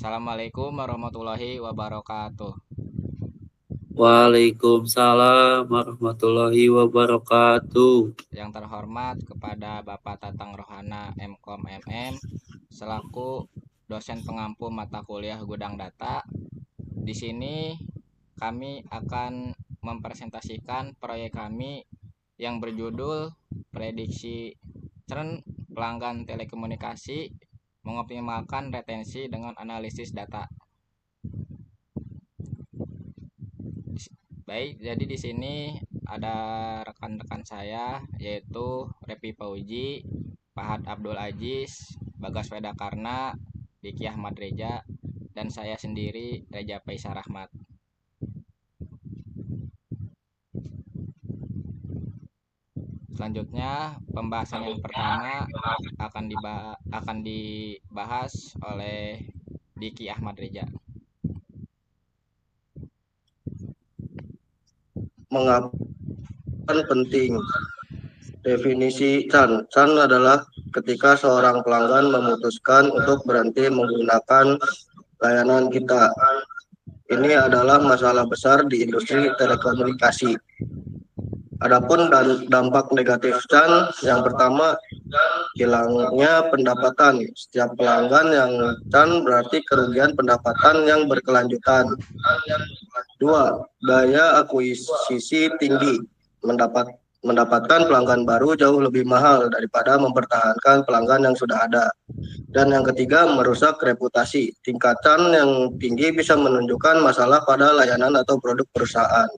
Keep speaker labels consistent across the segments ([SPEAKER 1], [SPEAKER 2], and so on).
[SPEAKER 1] Assalamualaikum warahmatullahi wabarakatuh.
[SPEAKER 2] Waalaikumsalam warahmatullahi wabarakatuh.
[SPEAKER 1] Yang terhormat kepada Bapak Tatang Rohana Mkom MM selaku dosen pengampu mata kuliah Gudang Data. Di sini kami akan mempresentasikan proyek kami yang berjudul Prediksi Tren Pelanggan Telekomunikasi Mengoptimalkan Retensi dengan Analisis Data. Baik, jadi di sini ada rekan-rekan saya yaitu Repi Pauji, Fahad Abdul Aziz, Bagas Wedakarna, Diki Ahmad Reja, dan saya sendiri Reja Faisal Rahmat. Selanjutnya pembahasan yang pertama akan dibahas oleh Diki Ahmad Reja.
[SPEAKER 3] Mengapa penting? Definisi CAN. CAN adalah ketika seorang pelanggan memutuskan untuk berhenti menggunakan layanan kita. Ini adalah masalah besar di industri telekomunikasi. Adapun dampak negatif CAN, yang pertama, hilangnya pendapatan. Setiap pelanggan yang CAN berarti kerugian pendapatan yang berkelanjutan. Dua, daya akuisisi tinggi. Mendapatkan pelanggan baru jauh lebih mahal daripada mempertahankan pelanggan yang sudah ada. Dan yang ketiga, merusak reputasi. Tingkatan yang tinggi bisa menunjukkan masalah pada layanan atau produk perusahaan.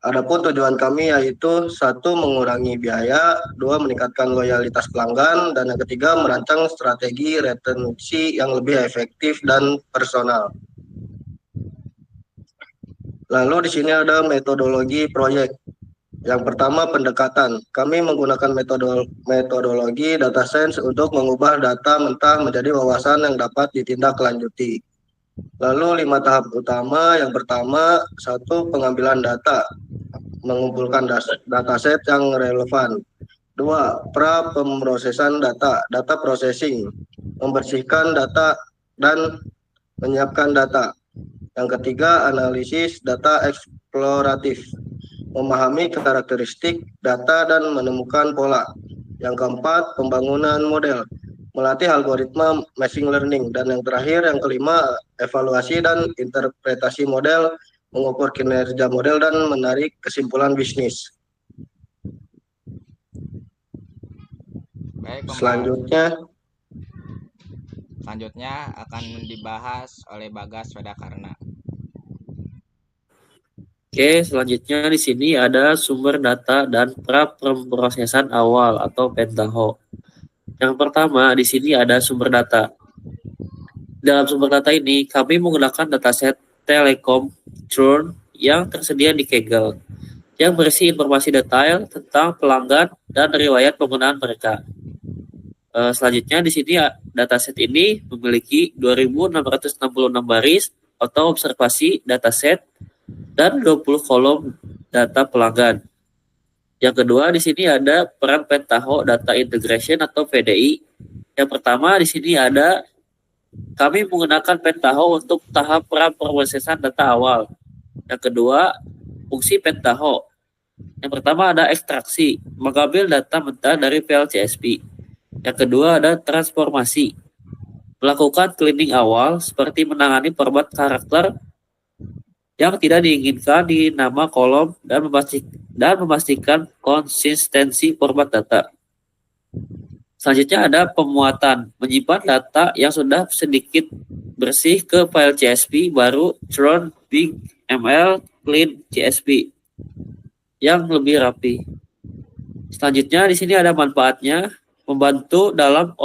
[SPEAKER 3] Adapun tujuan kami yaitu satu, mengurangi biaya, dua, meningkatkan loyalitas pelanggan, dan yang ketiga, merancang strategi retensi yang lebih efektif dan personal. Lalu di sini ada metodologi proyek. Yang pertama, pendekatan. Kami menggunakan metodologi data science untuk mengubah data mentah menjadi wawasan yang dapat ditindaklanjuti. Lalu 5 tahap utama. Yang pertama, satu, pengambilan data, mengumpulkan dataset yang relevan. Dua, pra pemrosesan data, data processing, membersihkan data dan menyiapkan data. Yang ketiga, analisis data eksploratif, memahami karakteristik data dan menemukan pola. Yang keempat, pembangunan model, melatih algoritma machine learning. Dan yang terakhir, yang kelima, evaluasi dan interpretasi model, mengukur kinerja model dan menarik kesimpulan bisnis.
[SPEAKER 1] Baik, selanjutnya akan dibahas oleh Bagas Wedakarna.
[SPEAKER 2] Oke, selanjutnya di sini ada sumber data dan pra pemrosesan awal atau pentaho. Yang pertama di sini ada sumber data. Dalam sumber data ini kami menggunakan dataset Telekom Churn yang tersedia di Kaggle yang berisi informasi detail tentang pelanggan dan riwayat penggunaan mereka. Selanjutnya di sini dataset ini memiliki 2.666 baris atau observasi dataset dan 20 kolom data pelanggan. Yang kedua di sini ada peran Pentaho Data Integration atau PDI. Yang pertama di sini ada kami menggunakan Pentaho untuk tahap pra-prosesan data awal. Yang kedua, fungsi Pentaho. Yang pertama ada ekstraksi, mengambil data mentah dari VLCSP. Yang kedua ada transformasi, melakukan cleaning awal seperti menangani format karakter yang tidak diinginkan di nama kolom dan memastikan konsistensi format data. Selanjutnya ada pemuatan, menyimpan data yang sudah sedikit bersih ke file CSV baru Churn Big ML Clean CSV yang lebih rapi. Selanjutnya di sini ada manfaatnya, membantu dalam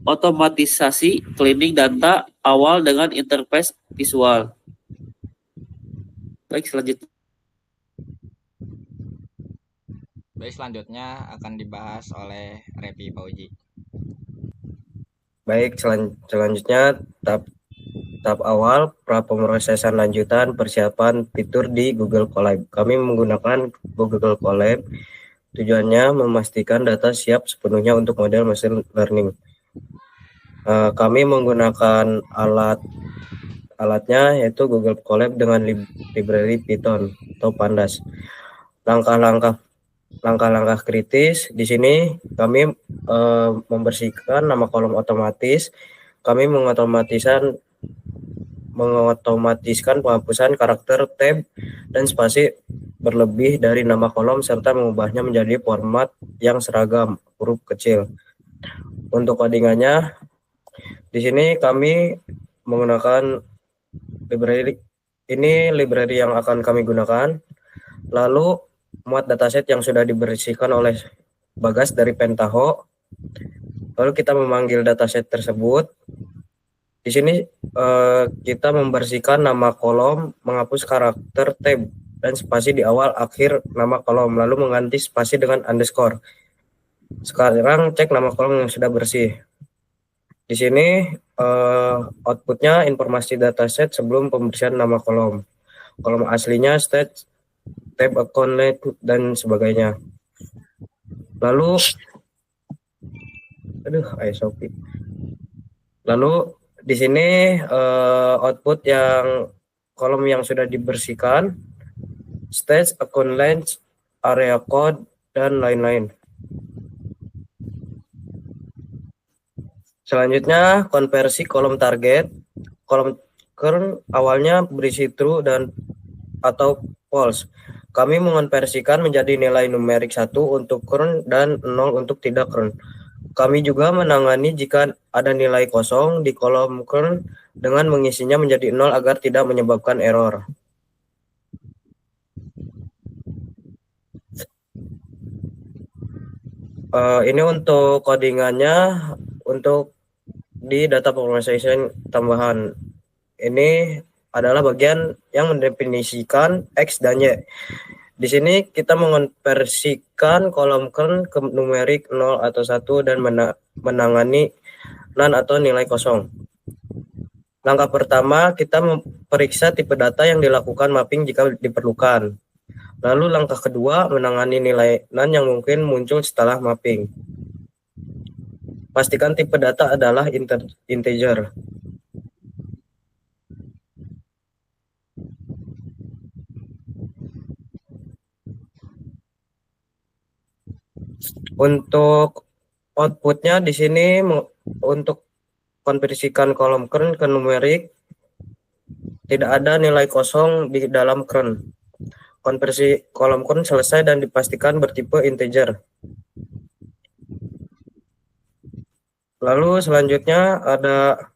[SPEAKER 2] otomatisasi cleaning data awal dengan interface visual. Baik,
[SPEAKER 1] selanjutnya akan dibahas oleh Repi Pauji.
[SPEAKER 3] Baik, selanjutnya tahap awal, pra pemrosesan lanjutan, persiapan fitur di Google Colab. Kami menggunakan Google Colab. Tujuannya memastikan data siap sepenuhnya untuk model machine learning.
[SPEAKER 2] Kami menggunakan alatnya yaitu Google Colab dengan library Python atau Pandas. Langkah-langkah kritis di sini kami membersihkan nama kolom otomatis. Kami mengotomatiskan penghapusan karakter, tab, dan spasi berlebih dari nama kolom serta mengubahnya menjadi format yang seragam huruf kecil. Untuk codingannya di sini kami menggunakan library yang akan kami gunakan. Lalu muat dataset yang sudah dibersihkan oleh Bagas dari Pentaho. Lalu kita memanggil dataset tersebut. Di sini kita membersihkan nama kolom, menghapus karakter tab dan spasi di awal akhir nama kolom, lalu mengganti spasi dengan underscore. Sekarang cek nama kolom yang sudah bersih. Di sini outputnya informasi dataset sebelum pembersihan nama kolom. Kolom aslinya state, tab, account, dan sebagainya. Lalu di sini output yang kolom yang sudah dibersihkan, stage, account length, area code, dan lain-lain. Selanjutnya konversi kolom target. Kolom kern awalnya berisi true dan atau false. Kami mengonversikan menjadi nilai numerik 1 untuk kern dan 0 untuk tidak kern. Kami juga menangani jika ada nilai kosong di kolom kern dengan mengisinya menjadi 0 agar tidak menyebabkan error. Ini untuk codingannya untuk di data formalization tambahan. Ini adalah bagian yang mendefinisikan X dan Y. Di sini kita mengonversikan kolom kern ke numerik 0 atau 1 dan menangani none atau nilai kosong. Langkah pertama, kita memeriksa tipe data yang dilakukan mapping jika diperlukan. Lalu langkah kedua, menangani nilai none yang mungkin muncul setelah mapping. Pastikan tipe data adalah integer. Untuk outputnya di sini untuk konversikan kolom kern ke numerik, tidak ada nilai kosong di dalam kern. Konversi kolom kern selesai dan dipastikan bertipe integer. Lalu selanjutnya ada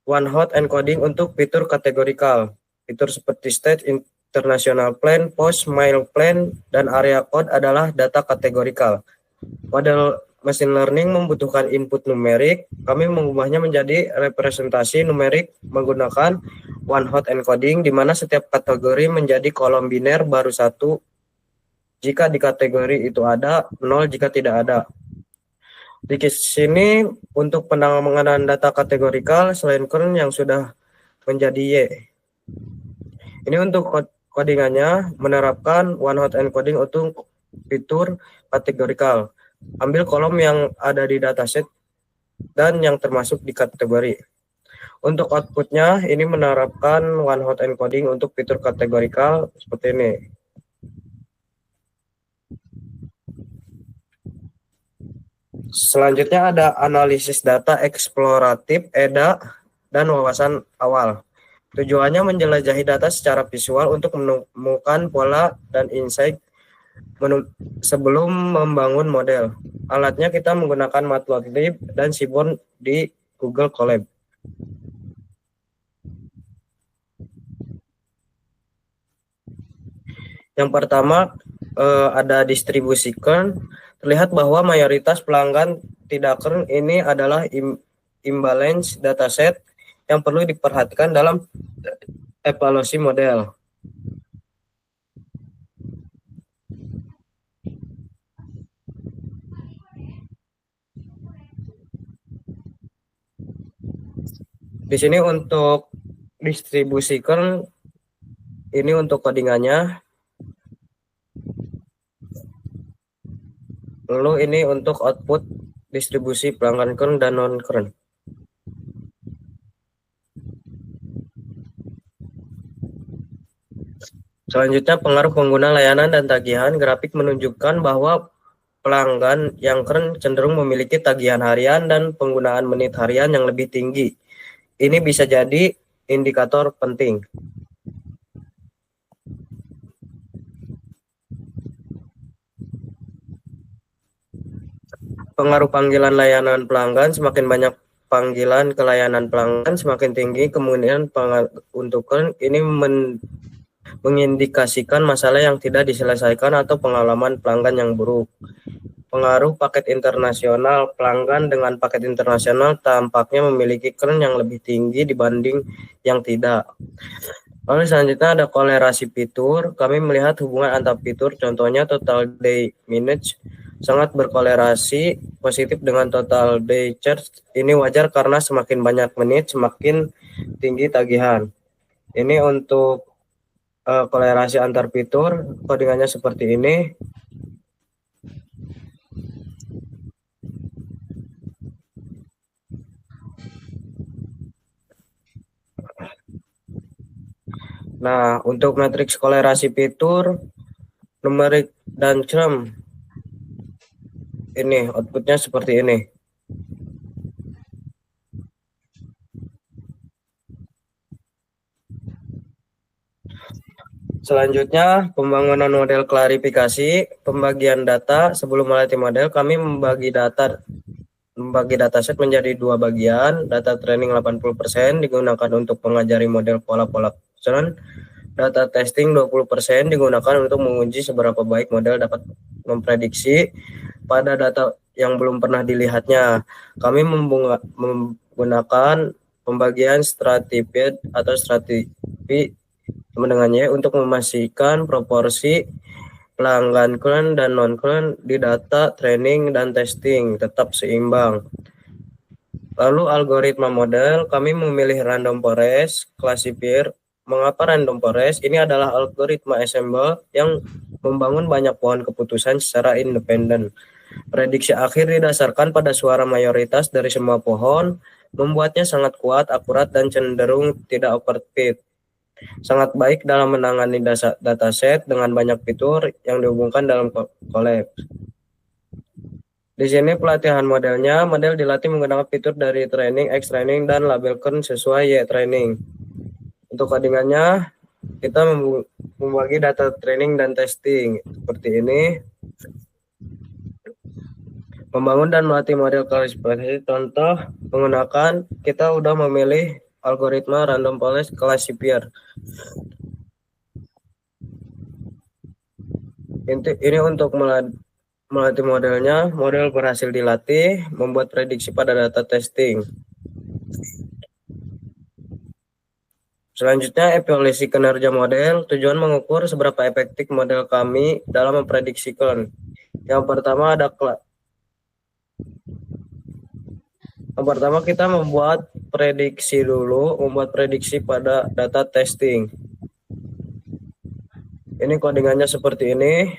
[SPEAKER 2] one hot encoding untuk fitur kategorikal. Fitur seperti state, international plan, post, mile plan, dan area code adalah data kategorikal. Model machine learning membutuhkan input numerik. Kami mengubahnya menjadi representasi numerik menggunakan one hot encoding, di mana setiap kategori menjadi kolom biner baru 1 jika di kategori itu ada, 0 jika tidak ada. Di sini untuk penanganan data kategorikal selain kern yang sudah menjadi Y. Ini untuk codingannya menerapkan one hot encoding untuk fitur kategorikal. Ambil kolom yang ada di dataset dan yang termasuk di kategori. Untuk outputnya ini menerapkan one hot encoding untuk fitur kategorikal seperti ini. Selanjutnya ada analisis data eksploratif, EDA, dan wawasan awal. Tujuannya menjelajahi data secara visual untuk menemukan pola dan insight sebelum membangun model. Alatnya kita menggunakan Matplotlib dan Seaborn di Google Colab. Yang pertama ada distribusi kern. Terlihat bahwa mayoritas pelanggan tidak kern ini adalah imbalance dataset yang perlu diperhatikan dalam evaluasi model. Di sini untuk distribusi kern ini untuk codingannya. Lalu ini untuk output distribusi pelanggan kern dan non kern.
[SPEAKER 4] Selanjutnya, pengaruh pengguna layanan dan tagihan. Grafik menunjukkan bahwa pelanggan yang keren cenderung memiliki tagihan harian dan penggunaan menit harian yang lebih tinggi. Ini bisa jadi indikator penting. Pengaruh panggilan layanan pelanggan. Semakin banyak panggilan ke layanan pelanggan, semakin tinggi kemungkinan untukkan. Ini mengindikasikan masalah yang tidak diselesaikan atau pengalaman pelanggan yang buruk. Pengaruh paket internasional. Pelanggan dengan paket internasional tampaknya memiliki keren yang lebih tinggi dibanding yang tidak. Lalu selanjutnya ada kolerasi fitur. Kami melihat hubungan antar fitur, contohnya total day minutes sangat berkolerasi positif dengan total day charge. Ini wajar karena semakin banyak menit semakin tinggi tagihan. Ini untuk kolerasi antar fitur, kodingannya seperti ini. Nah, untuk matriks kolerasi fitur, numerik dan term, ini outputnya seperti ini. Selanjutnya, pembangunan model klarifikasi, pembagian data. Sebelum melatih model, kami membagi dataset menjadi dua bagian. Data training 80% digunakan untuk mengajari model pola-pola action. Data testing 20% digunakan untuk menguji seberapa baik model dapat memprediksi pada data yang belum pernah dilihatnya. Kami menggunakan pembagian stratified atau stratifi mendengannya untuk memastikan proporsi pelanggan keren dan non-keren di data training dan testing tetap seimbang. Lalu algoritma model, kami memilih random forest classifier. Mengapa random forest? Ini adalah algoritma ensemble yang membangun banyak pohon keputusan secara independen. Prediksi akhir didasarkan pada suara mayoritas dari semua pohon, membuatnya sangat kuat, akurat, dan cenderung tidak overfit. Sangat baik dalam menangani dataset dengan banyak fitur yang dihubungkan dalam collapse. Di sini pelatihan modelnya, model dilatih menggunakan fitur dari training, X training, dan labelkan sesuai Y training. Untuk codingannya, kita membagi data training dan testing seperti ini. Membangun dan melatih model klasifikasi. Contoh menggunakan, kita udah memilih algoritma random forest classifier. Ini untuk melatih modelnya. Model berhasil dilatih, membuat prediksi pada data testing. Selanjutnya, evaluasi kinerja model. Tujuan mengukur seberapa efektif model kami dalam memprediksikan. Yang pertama kita membuat prediksi dulu, membuat prediksi pada data testing. Ini codingannya seperti ini.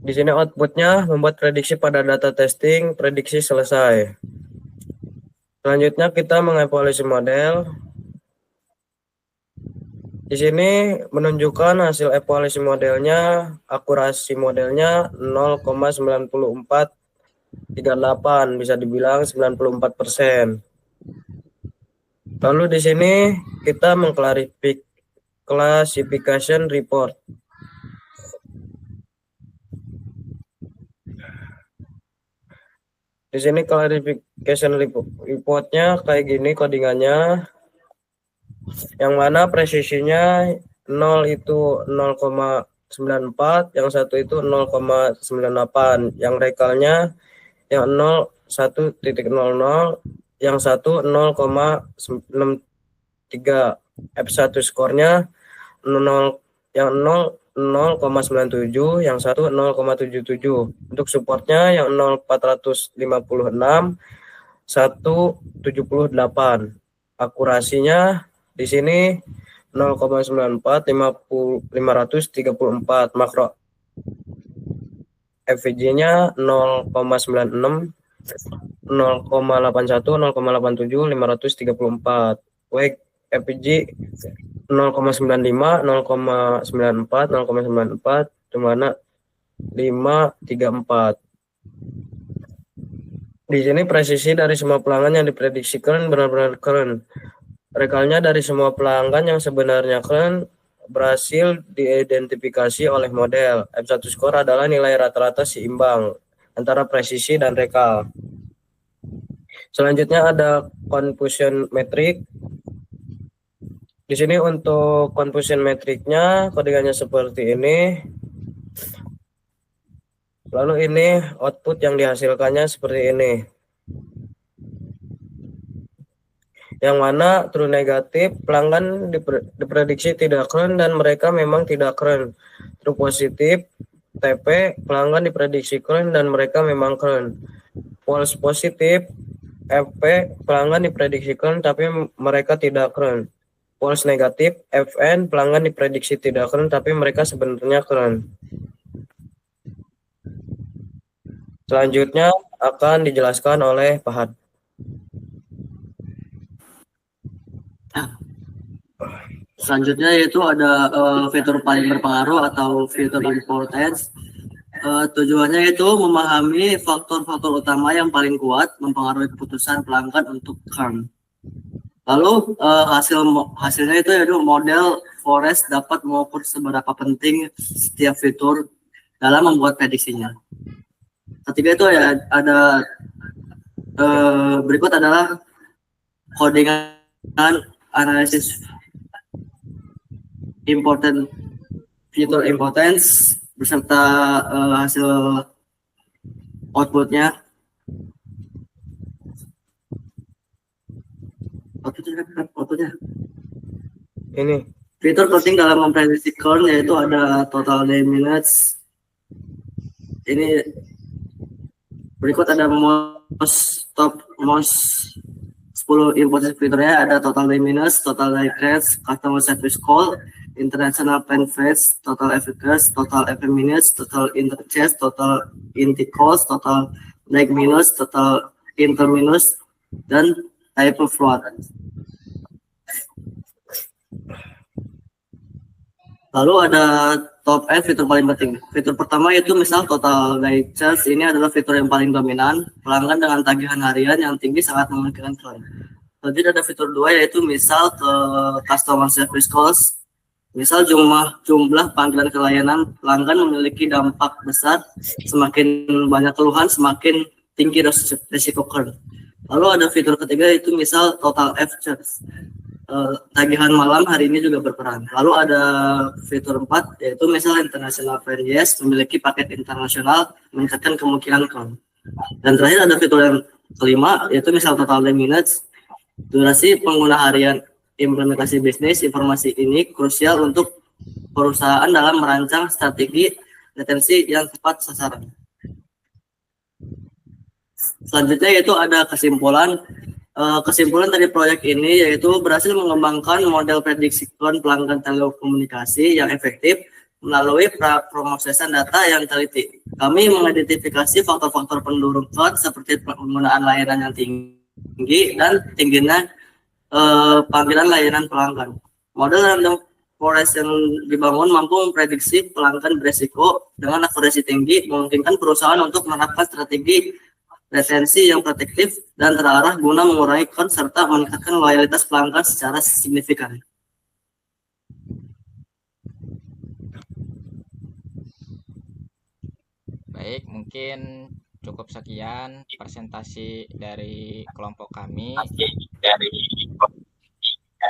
[SPEAKER 4] Di sini outputnya membuat prediksi pada data testing, prediksi selesai. Selanjutnya kita mengevaluasi model. Di sini menunjukkan hasil evaluasi modelnya, akurasi modelnya 0,9438, bisa dibilang 94%. Lalu di sini kita classification report. Di sini classification reportnya kayak gini codingannya. Yang mana presisinya 0 itu 0,94, yang 1 itu 0,98, yang rekalnya yang 0 1.00, yang 1 0,63, F1 skornya 0, yang 0 0,97, yang 1 0,77. Untuk supportnya yang 0,456, 1,78. Akurasinya di sini 0,94, 534. Makro FVG-nya 0,96, 0,81, 0,87, 534. Wake FPG 0,95, 0,94, 0,94, dimana 534. Di sini presisi dari semua pelanggan yang diprediksikan benar-benar keren. Rekalnya dari semua pelanggan yang sebenarnya keren berhasil diidentifikasi oleh model. F1 score adalah nilai rata-rata seimbang antara presisi dan rekal. Selanjutnya ada confusion metric. Di sini untuk confusion metricnya kodigannya seperti ini. Lalu ini output yang dihasilkannya seperti ini. Yang mana true negatif pelanggan diprediksi tidak keren dan mereka memang tidak keren. True positif TP pelanggan diprediksi keren dan mereka memang keren. False positif FP pelanggan diprediksi keren tapi mereka tidak keren. False negatif FN pelanggan diprediksi tidak keren tapi mereka sebenarnya keren. Selanjutnya akan dijelaskan oleh Pak Had.
[SPEAKER 2] Selanjutnya yaitu ada fitur paling berpengaruh atau fitur importance. Tujuannya itu memahami faktor-faktor utama yang paling kuat mempengaruhi keputusan pelanggan untuk kern. Lalu hasilnya itu yaitu model Forest dapat mengukur seberapa penting setiap fitur dalam membuat prediksinya. Ketiga itu ya ada berikut adalah codingan analisis important fitur importance beserta hasil outputnya. Outputnya.
[SPEAKER 4] Ini
[SPEAKER 2] Fitur penting dalam memprediksi kern yaitu ada total day minutes. Ini berikut ada most 10 important fiturnya, ada total day minutes, total day crash, customer service call, international plan phase, total efficacy, total FM minutes, total interchange, total inti calls, total lag minutes, total inter minutes, dan type of float. Lalu ada top N fitur paling penting. Fitur pertama yaitu misal total day charge. Ini adalah fitur yang paling dominan. Pelanggan dengan tagihan harian yang tinggi sangat memungkinkan klaim. Lanjut ada fitur 2 yaitu misal ke customer service calls. Misal jumlah panggilan ke layanan pelanggan memiliki dampak besar. Semakin banyak keluhan, semakin tinggi risiko klaim. Lalu ada fitur ketiga yaitu misal total F charge. Tagihan malam hari ini juga berperan. Lalu ada fitur 4 yaitu misal international friend yes, memiliki paket internasional meningkatkan kemungkinan klaim. Dan terakhir ada fitur yang kelima yaitu misal total day minutes. Durasi pengguna harian implementasi bisnis. Informasi ini krusial untuk perusahaan dalam merancang strategi retensi yang tepat sasaran. Selanjutnya yaitu ada kesimpulan. Kesimpulan dari proyek ini yaitu berhasil mengembangkan model prediksi klaim pelanggan telekomunikasi yang efektif melalui promosisan data yang teliti. Kami mengidentifikasi faktor-faktor pendorong klaim seperti penggunaan layanan yang tinggi dan tingginya panggilan layanan pelanggan. Model random forest yang dibangun mampu memprediksi pelanggan beresiko dengan akurasi tinggi, memungkinkan perusahaan untuk menerapkan strategi retensi yang protektif dan terarah guna mengurangi klaim serta meningkatkan loyalitas pelanggan secara signifikan.
[SPEAKER 1] Baik, mungkin cukup sekian presentasi dari kelompok kami.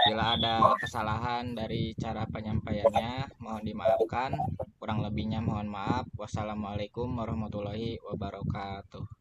[SPEAKER 1] Bila ada kesalahan dari cara penyampaiannya, mohon dimaafkan. Kurang lebihnya mohon maaf. Wassalamualaikum warahmatullahi wabarakatuh.